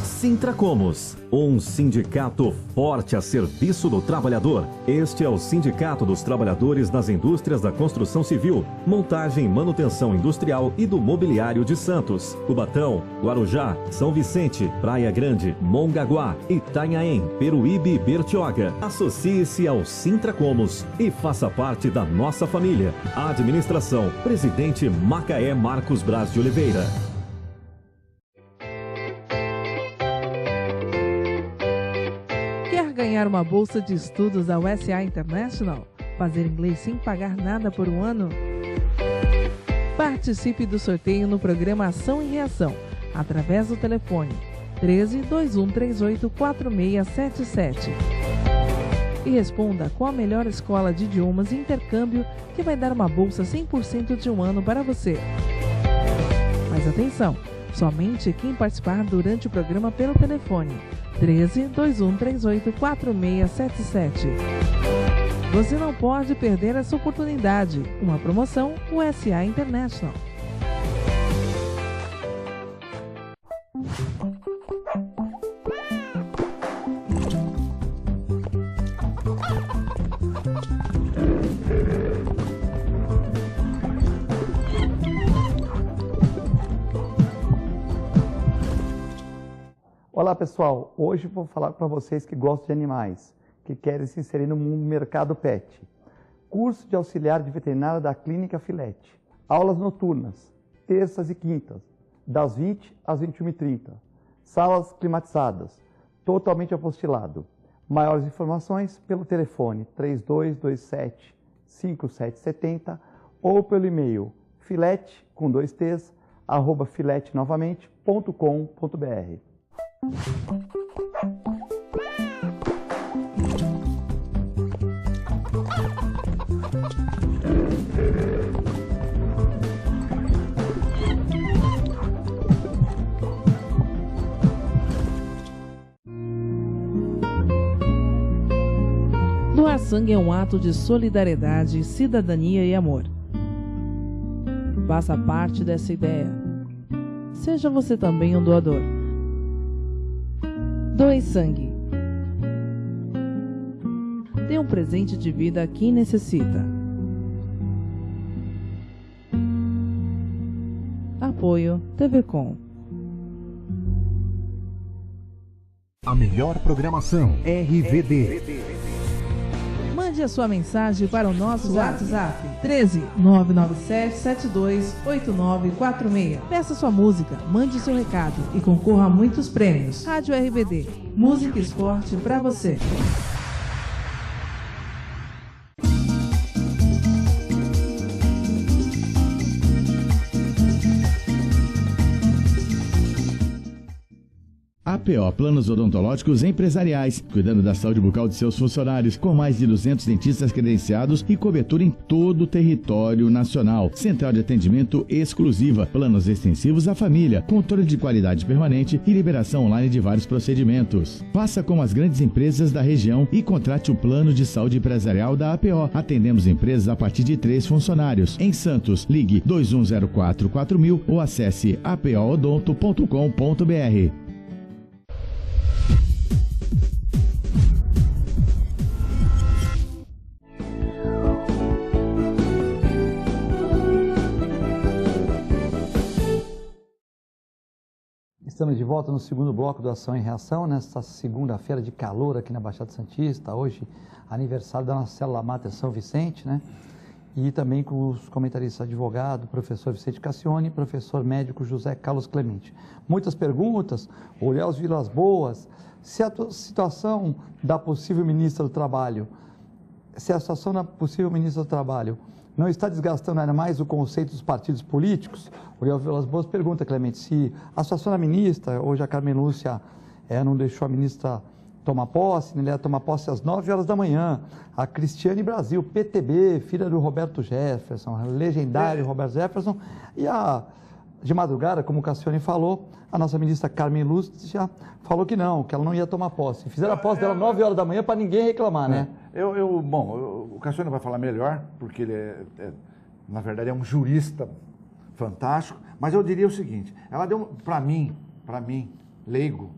Sintracomos, um sindicato forte a serviço do trabalhador. Este é o Sindicato dos Trabalhadores das Indústrias da Construção Civil, Montagem e Manutenção Industrial e do Mobiliário de Santos, Cubatão, Guarujá, São Vicente, Praia Grande, Mongaguá, Itanhaém, Peruíbe e Bertioga. Associe-se ao Sintracomos e faça parte da nossa família. Administração, Presidente Macaé Marcos Braz de Oliveira. Ganhar uma bolsa de estudos da USA International? Fazer inglês sem pagar nada por um ano? Participe do sorteio no programa Ação e Reação, através do telefone 13-2138-4677. E responda qual a melhor escola de idiomas e intercâmbio que vai dar uma bolsa 100% de um ano para você. Mas atenção, somente quem participar durante o programa pelo telefone 13-2138-4677. Você não pode perder essa oportunidade. Uma promoção USA International. Olá pessoal, hoje vou falar para vocês que gostam de animais, que querem se inserir no mercado pet. Curso de auxiliar de veterinária da Clínica Filete. Aulas noturnas, terças e quintas, das 20 às 21h30. Salas climatizadas, totalmente apostilado. Maiores informações pelo telefone 3227-5770 ou pelo e-mail filete, com 2 t's, @filetenovamente.com.br. Doar sangue é um ato de solidariedade, cidadania e amor. Faça parte dessa ideia. Seja você também um doador. Doe sangue. Dê um presente de vida a quem necessita. Apoio TV Com. A melhor programação RVD. Mande a sua mensagem para o nosso WhatsApp 13-997-728946. Peça sua música, mande seu recado e concorra a muitos prêmios. Rádio RBD, música e esporte para você. APO Planos Odontológicos Empresariais, cuidando da saúde bucal de seus funcionários, com mais de 200 dentistas credenciados e cobertura em todo o território nacional. Central de atendimento exclusiva, planos extensivos à família, controle de qualidade permanente e liberação online de vários procedimentos. Faça como as grandes empresas da região e contrate o plano de saúde empresarial da APO. Atendemos empresas a partir de 3 funcionários. Em Santos, ligue 2104-4000 ou acesse apoodonto.com.br. Estamos de volta no segundo bloco do Ação e Reação, nesta segunda-feira de calor aqui na Baixada Santista, hoje aniversário da nossa célula Mater São Vicente, né? e também com os comentaristas advogado, professor Vicente Cassione e professor médico José Carlos Clemente. Muitas perguntas, o Léo Vilas Boas, se a situação da possível ministra do Trabalho, não está desgastando ainda mais o conceito dos partidos políticos? O Léo Vilas Boas pergunta, Clemente, se a situação da ministra, hoje a Carmen Lúcia não deixou a ministra tomar posse, ela ia tomar posse às 9 horas da manhã. A Cristiane Brasil, PTB, filha do Roberto Jefferson, legendário Roberto Jefferson, e de madrugada, como o Cassione falou, a nossa ministra Carmen Lúcia falou que ela não ia tomar posse. Fizeram a posse dela às 9 horas da manhã para ninguém reclamar, né? O Cassione vai falar melhor, porque ele na verdade, é um jurista fantástico, mas eu diria o seguinte, ela deu, para mim, leigo,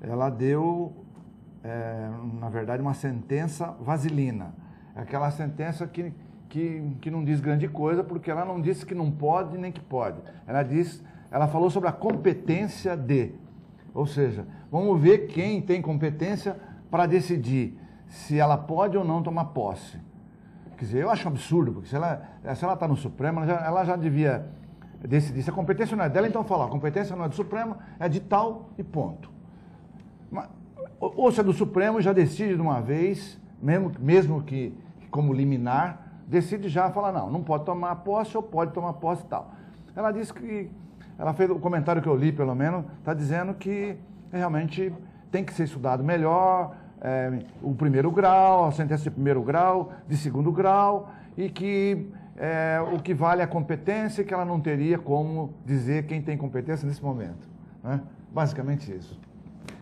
ela deu, na verdade, uma sentença vaselina. Aquela sentença que não diz grande coisa, porque ela não disse que não pode nem que pode. Ela falou sobre a competência de, ou seja, vamos ver quem tem competência para decidir se ela pode ou não tomar posse. Quer dizer, eu acho um absurdo, porque se ela está no Supremo, ela já devia decidir. Se a competência não é dela, então falar, a competência não é do Supremo, é de tal e ponto. Ou se é do Supremo, já decide de uma vez, mesmo que como liminar, decide já falar, não pode tomar posse ou pode tomar posse e tal. Ela disse que, ela fez o comentário que eu li, pelo menos, está dizendo que realmente tem que ser estudado melhor, o primeiro grau, a sentença de primeiro grau, de segundo grau, e que o que vale é a competência, que ela não teria como dizer quem tem competência nesse momento. Né? Basicamente isso.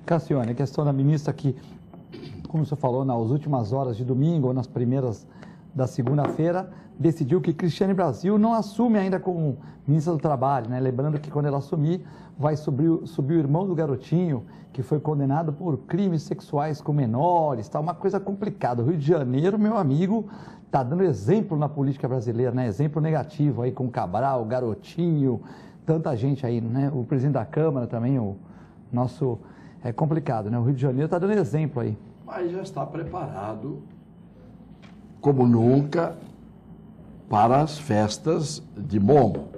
Cassione, a questão da ministra que, como você falou, nas últimas horas de domingo ou nas primeiras da segunda-feira, decidiu que Cristiane Brasil não assume ainda como ministra do Trabalho, né? Lembrando que quando ela assumir, vai subir o irmão do garotinho, que foi condenado por crimes sexuais com menores, tá? Uma coisa complicada. O Rio de Janeiro, meu amigo, está dando exemplo na política brasileira, né? Exemplo negativo aí com Cabral, Garotinho, tanta gente aí, né? O presidente da Câmara também, o nosso... É complicado, né? O Rio de Janeiro está dando exemplo aí. Mas já está preparado, como nunca, para as festas de Momo.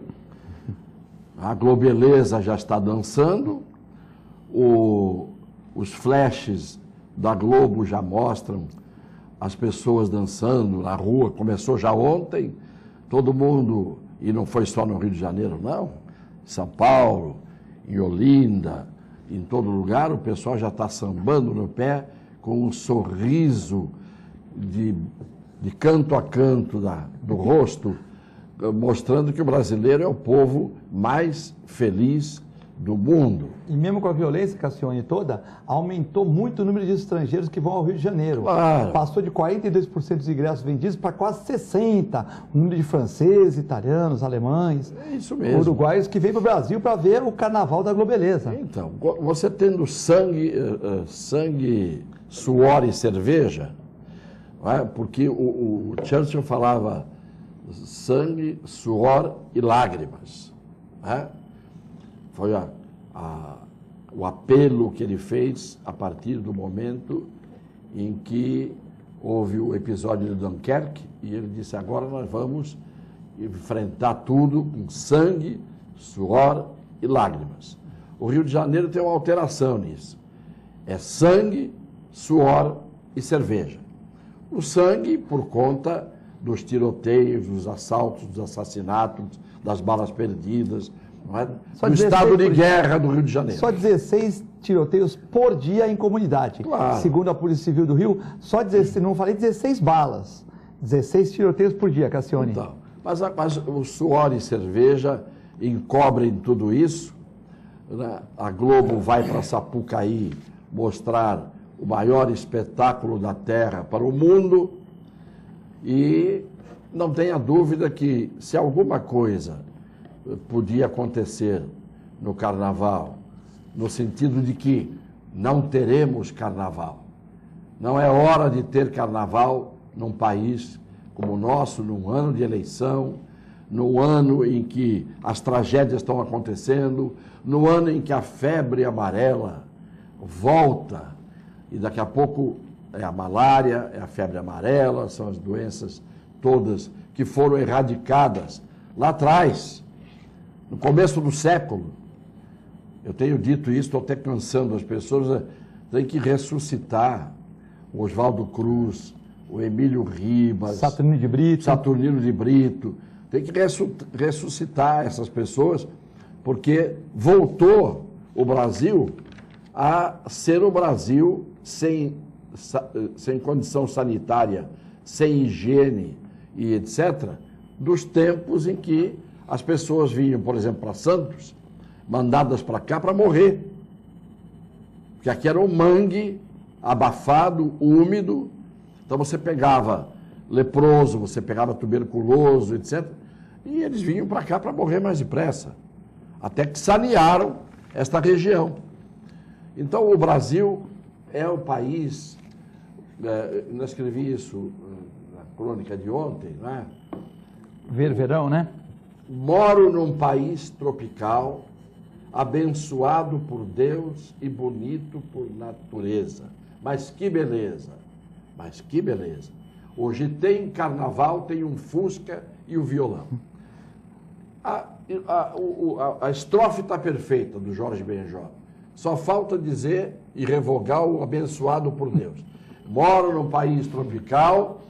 A Globeleza já está dançando, os flashes da Globo já mostram as pessoas dançando na rua, começou já ontem, todo mundo, e não foi só no Rio de Janeiro, não, em São Paulo, em Olinda, em todo lugar, o pessoal já está sambando no pé, com um sorriso de canto a canto do rosto, mostrando que o brasileiro é o povo mais feliz do mundo. E mesmo com a violência, Cassione, toda, aumentou muito o número de estrangeiros que vão ao Rio de Janeiro. Claro. Passou de 42% dos ingressos vendidos para quase 60%. O número de franceses, italianos, alemães, isso mesmo, uruguaios que vêm para o Brasil para ver o carnaval da Globeleza. Então, você tendo sangue, suor e cerveja, porque o Churchill falava sangue, suor e lágrimas. Foi o apelo que ele fez a partir do momento em que houve o episódio de Dunkerque, e ele disse, agora nós vamos enfrentar tudo com sangue, suor e lágrimas. O Rio de Janeiro tem uma alteração nisso. É sangue, suor e cerveja. O sangue por conta dos tiroteios, dos assaltos, dos assassinatos, das balas perdidas, o estado de guerra do Rio de Janeiro. Só 16 tiroteios por dia em comunidade. Claro. Segundo a Polícia Civil do Rio, só 16, não falei 16 balas. 16 tiroteios por dia, Cassione. Então, mas o suor e cerveja encobrem tudo isso. Né? A Globo vai para Sapucaí mostrar o maior espetáculo da Terra para o mundo. E não tenha dúvida que se alguma coisa podia acontecer no Carnaval, no sentido de que não teremos Carnaval. Não é hora de ter Carnaval num país como o nosso, num ano de eleição, no ano em que as tragédias estão acontecendo, no ano em que a febre amarela volta, e daqui a pouco é a malária, é a febre amarela, são as doenças todas que foram erradicadas lá atrás, no começo do século. Eu tenho dito isso, estou até cansando as pessoas, tem que ressuscitar o Oswaldo Cruz, o Emílio Ribas, Saturnino de Brito. Tem que ressuscitar essas pessoas, porque voltou o Brasil a ser o Brasil sem condição sanitária, sem higiene e etc., dos tempos em que as pessoas vinham, por exemplo, para Santos, mandadas para cá para morrer. Porque aqui era um mangue abafado, úmido. Então você pegava leproso, você pegava tuberculoso, etc. E eles vinham para cá para morrer mais depressa. Até que sanearam esta região. Então o Brasil é o país, eu escrevi isso na crônica de ontem, não é? Verão, né? Moro num país tropical, abençoado por Deus e bonito por natureza. Mas que beleza! Mas que beleza! Hoje tem carnaval, tem um Fusca e o violão. A estrofe está perfeita do Jorge Benjó. Só falta dizer e revogar o abençoado por Deus. Moro num país tropical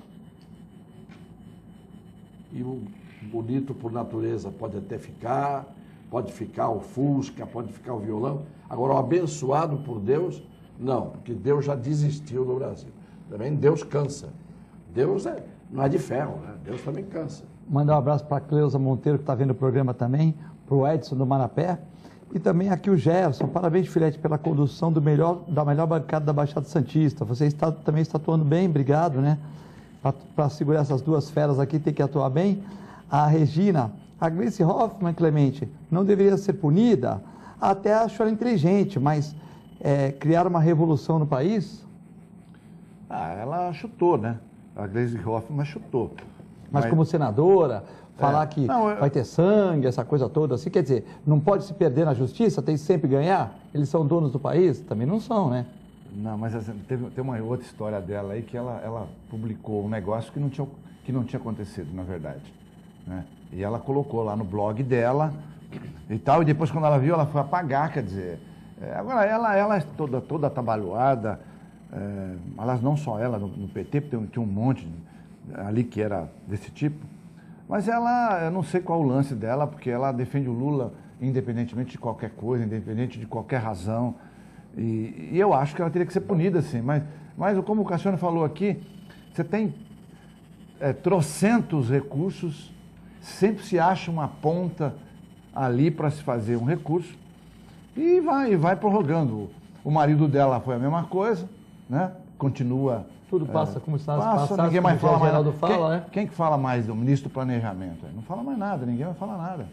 e o bonito por natureza pode até ficar, pode ficar o Fusca, pode ficar o violão. Agora, o abençoado por Deus, não, porque Deus já desistiu do Brasil. Também Deus cansa. Deus não é de ferro, né? Deus também cansa. Mandar um abraço para a Cleusa Monteiro, que está vendo o programa também, para o Edson do Marapé, e também aqui o Gerson. Parabéns, Filete, pela condução da melhor bancada da Baixada Santista. Você também está atuando bem, obrigado, né? Para segurar essas duas feras aqui, tem que atuar bem. A Regina, a Gleice Hoffmann, Clemente, não deveria ser punida, até acho ela inteligente, mas criar uma revolução no país? Ela chutou, né? A Gleice Hoffmann chutou. Mas como senadora, falar que vai ter sangue, essa coisa toda, assim, quer dizer, não pode se perder na justiça, tem que sempre ganhar? Eles são donos do país? Também não são, né? Não, mas assim, tem uma outra história dela aí que ela publicou um negócio que não tinha acontecido, na verdade. Né? E ela colocou lá no blog dela e tal, e depois quando ela viu, ela foi apagar, quer dizer... agora, ela é toda atabalhoada, aliás, não só ela, no PT, porque tinha um monte ali que era desse tipo, mas eu não sei qual o lance dela, porque ela defende o Lula independentemente de qualquer coisa, independente de qualquer razão, e eu acho que ela teria que ser punida, sim, mas como o Cassiano falou aqui, você tem trocentos recursos, sempre se acha uma ponta ali para se fazer um recurso, e vai prorrogando. O marido dela foi a mesma coisa, né? Continua... Tudo passa como está passa, ninguém mais fala mais nada. Fala, quem que fala mais do ministro do Planejamento? Não fala mais nada, ninguém vai falar nada.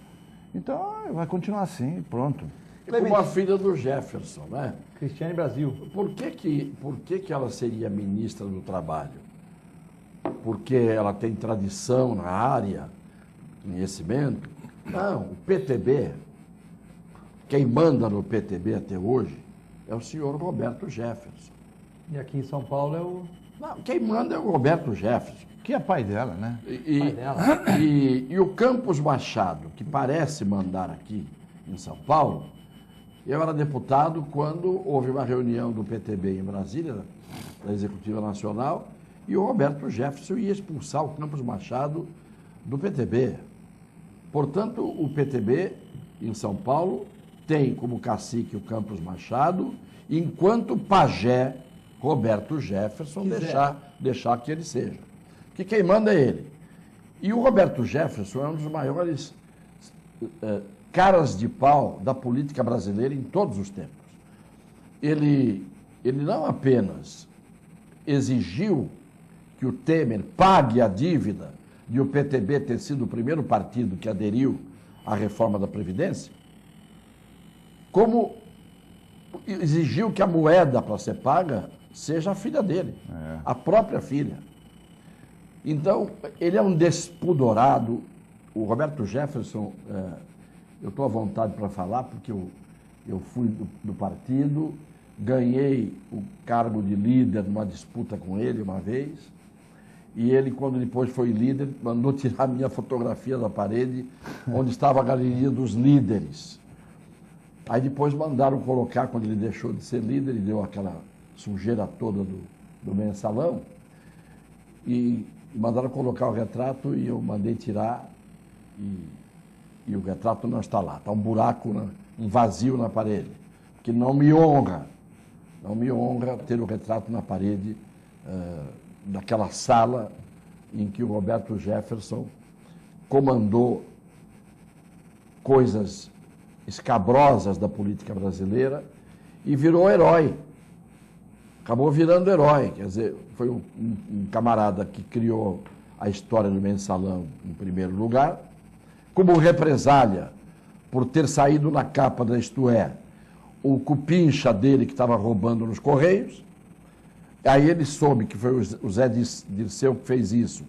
Então, vai continuar assim, pronto. Como a filha do Jefferson, né? Cristiane Brasil. Por que ela seria ministra do Trabalho? Porque ela tem tradição na área, conhecimento? Não, o PTB, quem manda no PTB até hoje é o senhor Roberto Jefferson. E aqui em São Paulo é o... Não, quem manda é o Roberto Jefferson. Que é pai dela, né? E o Campos Machado, que parece mandar aqui em São Paulo, eu era deputado quando houve uma reunião do PTB em Brasília, da Executiva Nacional, e o Roberto Jefferson ia expulsar o Campos Machado do PTB. Portanto, o PTB em São Paulo tem como cacique o Campos Machado, enquanto pajé Roberto Jefferson deixar que ele seja. Que quem manda é ele. E o Roberto Jefferson é um dos maiores caras de pau da política brasileira em todos os tempos. Ele não apenas exigiu que o Temer pague a dívida de o PTB ter sido o primeiro partido que aderiu à reforma da Previdência, como exigiu que a moeda para ser paga seja a filha dele, a própria filha. Então, ele é um despudorado. O Roberto Jefferson, eu estou à vontade para falar, porque eu fui do partido, ganhei o cargo de líder numa disputa com ele uma vez, E ele, quando depois foi líder, mandou tirar a minha fotografia da parede, onde estava a galeria dos líderes. Aí depois mandaram colocar, quando ele deixou de ser líder e deu aquela sujeira toda do mensalão, e mandaram colocar o retrato e eu mandei tirar e o retrato não está lá. Está um buraco, um vazio na parede, que não me honra ter o retrato na parede daquela sala em que o Roberto Jefferson comandou coisas escabrosas da política brasileira e virou herói. Acabou virando herói, quer dizer, foi um camarada que criou a história do mensalão em primeiro lugar, como represália por ter saído na capa da Isto É, o cupincha dele que estava roubando nos Correios. Aí ele soube que foi o Zé Dirceu que fez isso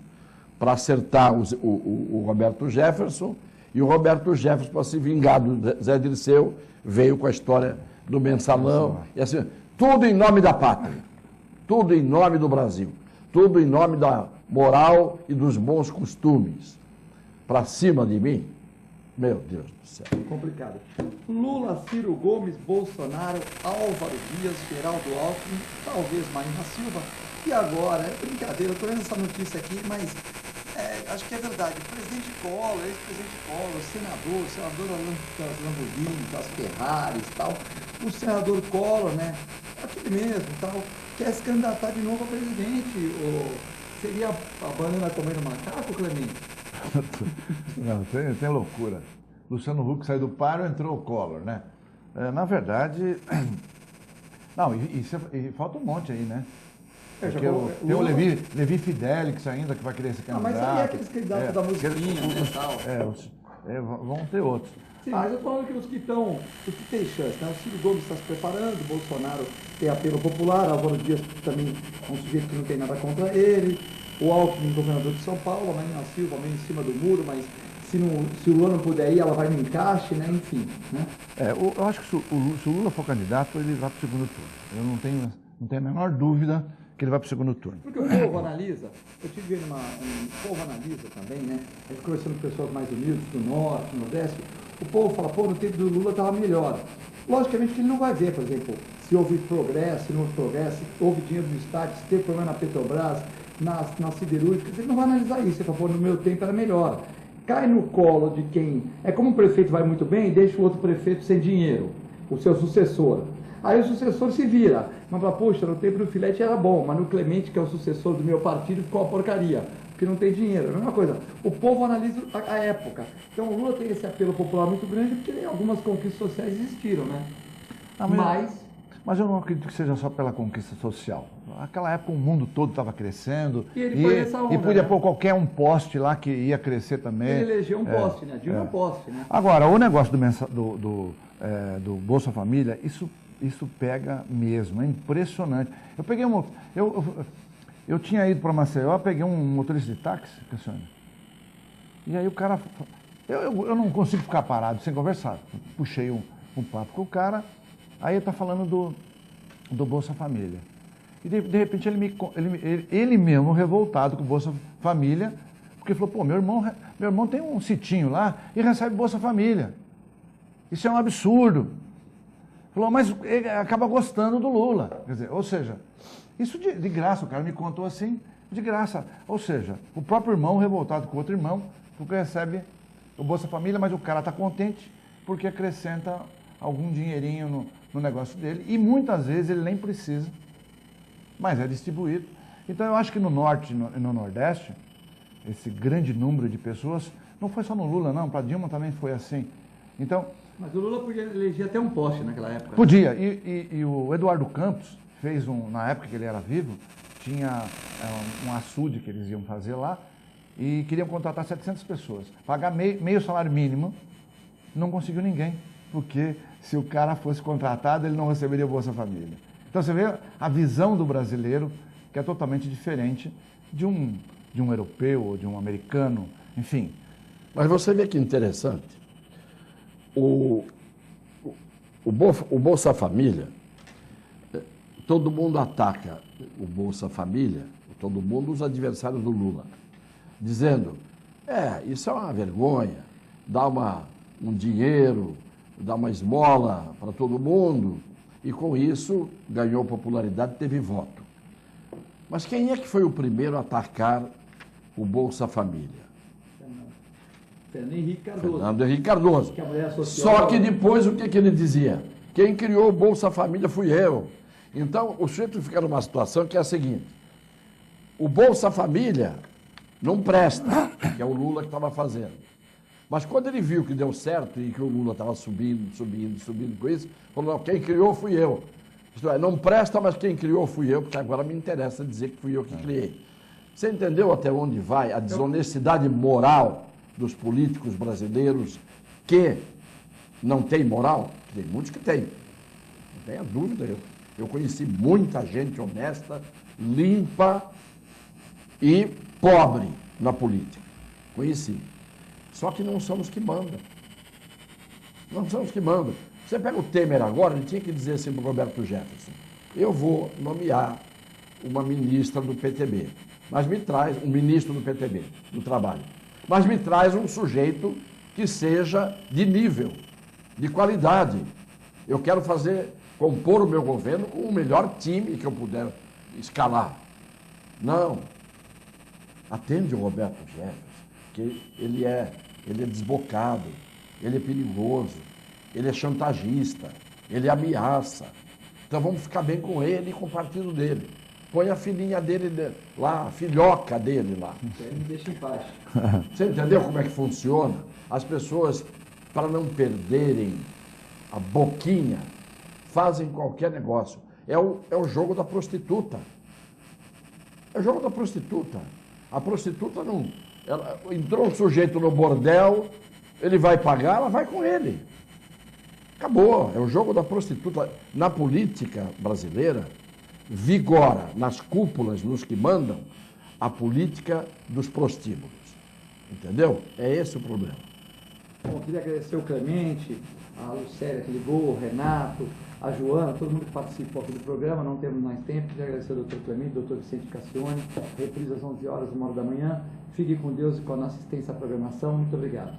para acertar o Roberto Jefferson, e o Roberto Jefferson, para se vingar do Zé Dirceu, veio com a história do mensalão, e assim, tudo em nome da pátria, tudo em nome do Brasil, tudo em nome da moral e dos bons costumes. Para cima de mim, meu Deus do céu. Complicado. Lula, Ciro Gomes, Bolsonaro, Álvaro Dias, Geraldo Alckmin, talvez Marina Silva. E agora, é brincadeira, eu estou vendo essa notícia aqui, mas acho que é verdade. O presidente Collor, ex-presidente Collor, senador das Lamborghini, das Ferraris e tal. O senador Collor, né, aquele mesmo, tal, quer se candidatar de novo a presidente. Seria a banana comendo macaco, Clemente? Não, tem loucura. Luciano Huck saiu do paro, entrou o Collor, né? Na verdade... Não, e falta um monte aí, né? Porque tem o Levi Fidelix ainda, que vai querer ser candidato. Mas aí é aqueles candidatos da musiquinha, né, tal. Vão ter outros. Sim, mas eu estou falando que os que têm chance, né? O Ciro Gomes está se preparando, o Bolsonaro tem apelo popular, Álvaro Dias também é um sujeito que não tem nada contra ele, o Alckmin, governador de São Paulo, a Marina Silva meio em cima do muro, mas se o Lula não puder ir, ela vai no encaixe, né? Enfim. Né? Eu acho que se o Lula for candidato, ele vai para o segundo turno. Eu não tenho a menor dúvida que ele vai para o segundo turno. Porque o povo analisa, eu tive vendo o povo analisa também, né? A gente conversando com pessoas mais humildes, do norte, do nordeste, o povo fala, no tempo do Lula estava melhor. Logicamente que ele não vai ver, por exemplo, se houve progresso, se não houve progresso, se houve dinheiro do Estado, se teve problema na Petrobras, nas siderúrgicas, ele não vai analisar isso, ele fala, no meu tempo era melhor. Cai no colo de quem... É como o prefeito vai muito bem, deixa o outro prefeito sem dinheiro, o seu sucessor. Aí o sucessor se vira, mas fala, poxa, no tempo do Filete era bom, mas no Clemente, que é o sucessor do meu partido, ficou uma porcaria, porque não tem dinheiro. É a mesma coisa, o povo analisa a época. Então o Lula tem esse apelo popular muito grande, porque algumas conquistas sociais existiram, né? Mas eu não acredito que seja só pela conquista social. Naquela época o mundo todo estava crescendo e podia pôr qualquer um poste lá que ia crescer também. Ele elegeu um poste, né? Dilma poste, né? Agora, o negócio do Bolsa Família, isso pega mesmo, é impressionante. Eu peguei eu tinha ido para Maceió, peguei um motorista de táxi, Cassiano, e aí o cara... Eu não consigo ficar parado sem conversar. Puxei um papo com o cara, aí ele está falando do Bolsa Família. E de repente ele mesmo revoltado com o Bolsa Família, porque falou, meu irmão tem um sitinho lá e recebe Bolsa Família. Isso é um absurdo. Falou, mas ele acaba gostando do Lula. Quer dizer, ou seja, isso de graça, o cara me contou assim, de graça. Ou seja, o próprio irmão revoltado com o outro irmão, porque recebe o Bolsa Família, mas o cara está contente porque acrescenta algum dinheirinho no negócio dele, e muitas vezes ele nem precisa, mas é distribuído. Então eu acho que no Norte e no Nordeste, esse grande número de pessoas, não foi só no Lula não, para Dilma também foi assim. Então... Mas o Lula podia eleger até um poste naquela época. Podia, e o Eduardo Campos fez na época que ele era vivo, tinha um açude que eles iam fazer lá, e queriam contratar 700 pessoas, pagar meio salário mínimo, não conseguiu ninguém, porque se o cara fosse contratado, ele não receberia o Bolsa Família. Então você vê a visão do brasileiro, que é totalmente diferente de um europeu ou de um americano, enfim. Mas você vê que interessante, o Bolsa Família, todo mundo ataca o Bolsa Família, todo mundo, os adversários do Lula, dizendo, isso é uma vergonha, dá um dinheiro, dá uma esmola para todo mundo, e com isso ganhou popularidade, teve voto. Mas quem é que foi o primeiro a atacar o Bolsa Família? Fernando Henrique Cardoso. Fernando Henrique Cardoso. Que a mulher Só que depois o que ele dizia? Quem criou o Bolsa Família fui eu. Então o sujeito fica numa situação que é a seguinte: o Bolsa Família não presta, que é o Lula que estava fazendo. Mas quando ele viu que deu certo e que o Lula estava subindo com isso, falou, não, quem criou fui eu. Isto é, não presta, mas quem criou fui eu, porque agora me interessa dizer que fui eu que criei. Você entendeu até onde vai a desonestidade moral dos políticos brasileiros que não têm moral? Tem muitos que têm, não tenha dúvida. Eu conheci muita gente honesta, limpa e pobre na política. Conheci. Só que não são os que mandam. Não são os que mandam. Você pega o Temer agora, ele tinha que dizer assim para o Roberto Jefferson, eu vou nomear uma ministra do PTB, mas me traz, um ministro do PTB, do Trabalho, mas me traz um sujeito que seja de nível, de qualidade. Eu quero compor o meu governo com o melhor time que eu puder escalar. Não. Atende o Roberto Jefferson, que ele é desbocado, ele é perigoso, ele é chantagista, ele ameaça. Então vamos ficar bem com ele e com o partido dele. Põe a filhinha dele lá, a filhoca dele lá. Me deixa em paz. Você entendeu como é que funciona? As pessoas, para não perderem a boquinha, fazem qualquer negócio. É o jogo da prostituta. É o jogo da prostituta. A prostituta não... entrou um sujeito no bordel, ele vai pagar, ela vai com ele. Acabou. É o jogo da prostituta. Na política brasileira, vigora nas cúpulas, nos que mandam, a política dos prostíbulos. Entendeu? É esse o problema. Bom, queria agradecer o Clemente, a Lucélia que ligou, o Renato, a Joana, todo mundo que participou aqui do programa. Não temos mais tempo. Queria agradecer ao Dr. Clemente, ao Dr. Vicente Cassione. Reprise às 11 horas, 1h da manhã. Fique com Deus e com a nossa assistência à programação. Muito obrigado.